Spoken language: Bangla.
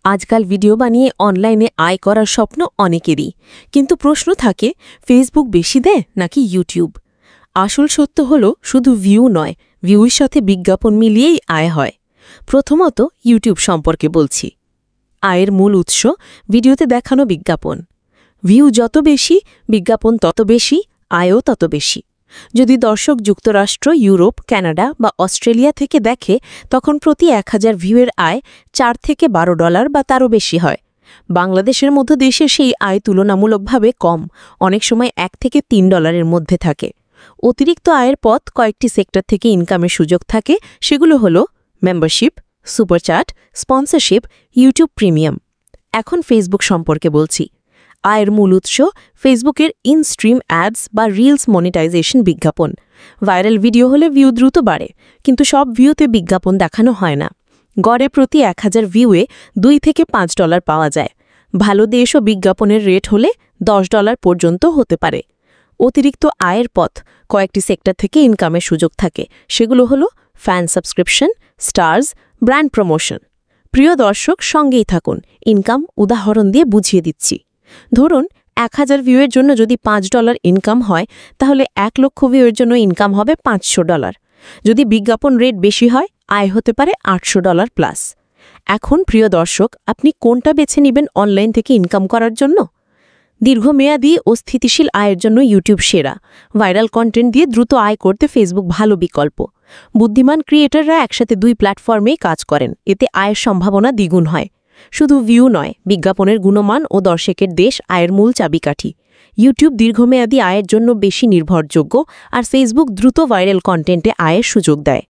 আজকাল ভিডিও বানিয়ে অনলাইনে আয় করার স্বপ্ন অনেকেরই, কিন্তু প্রশ্ন থাকে ফেসবুক বেশি দেয় নাকি ইউটিউব। আসল সত্য হলো শুধু ভিউ নয়, ভিউর সাথে বিজ্ঞাপন মিলিয়েই আয় হয়। প্রথমত ইউটিউব সম্পর্কে বলছি। আয়ের মূল উৎস ভিডিওতে দেখানো বিজ্ঞাপন। ভিউ যত বেশি, বিজ্ঞাপন তত বেশি, আয়ও তত বেশি। যদি দর্শক যুক্তরাষ্ট্র, ইউরোপ, কানাডা বা অস্ট্রেলিয়া থেকে দেখে, তখন প্রতি 1000 ভিউয়ের আয় $4 থেকে $12 বা তারও বেশি হয়। বাংলাদেশের মতো দেশে সেই আয় তুলনামূলকভাবে কম, অনেক সময় $1 থেকে $3 মধ্যে থাকে। অতিরিক্ত আয়ের পথ কয়েকটি সেক্টর থেকে ইনকামের সুযোগ থাকে, সেগুলো হলো মেম্বারশিপ, সুপারচ্যাট, স্পন্সরশিপ, ইউটিউব প্রিমিয়াম। এখন ফেসবুক সম্পর্কে বলছি। আয়ের মূল উৎস ফেসবুকের ইন-স্ট্রিম অ্যাডস বা রিলস মনিটাইজেশন বিজ্ঞাপন। ভাইরাল ভিডিও হলে ভিউ দ্রুত বাড়ে, কিন্তু সব ভিউতে বিজ্ঞাপন দেখানো হয় না। গড়ে প্রতি 1000 ভিউয়ে $2 থেকে $5 পাওয়া যায়। ভালো দেশ ও বিজ্ঞাপনের রেট হলে $10 পর্যন্ত হতে পারে। অতিরিক্ত আয়ের পথ কয়েকটি সেক্টর থেকে ইনকামের সুযোগ থাকে, সেগুলো হলো fan subscription, stars, brand promotion. প্রিয় দর্শক, সঙ্গেই থাকুন, ইনকাম উদাহরণ দিয়ে বুঝিয়ে দিচ্ছি। ধরুন 1000 ভিউয়ের জন্য যদি $5 ইনকাম হয়, তাহলে 1 লক্ষ ভিউয়ের জন্য ইনকাম হবে $500। যদি বিজ্ঞাপন রেট বেশি হয়, আয় হতে পারে $800 প্লাস। এখন প্রিয় দর্শক, আপনি কোনটা বেছে নেবেন অনলাইন থেকে ইনকাম করার জন্য? দীর্ঘমেয়াদী ও স্থিতিশীল আয়ের জন্য ইউটিউব সেরা। ভাইরাল কন্টেন্ট দিয়ে দ্রুত আয় করতে ফেসবুক ভালো বিকল্প। বুদ্ধিমান ক্রিয়েটররা একসাথে 2 প্ল্যাটফর্মেই কাজ করেন, এতে আয়ের সম্ভাবনা দ্বিগুণ হয়। শুধু ভিউ নয়, বিজ্ঞাপনের গুণমান ও দর্শকের দেশ আয়ের মূল চাবিকাঠি। ইউটিউব দীর্ঘমেয়াদী আয়ের জন্য বেশি নির্ভরযোগ্য, আর ফেসবুক দ্রুত ভাইরাল কন্টেন্টে আয়ের সুযোগ দেয়।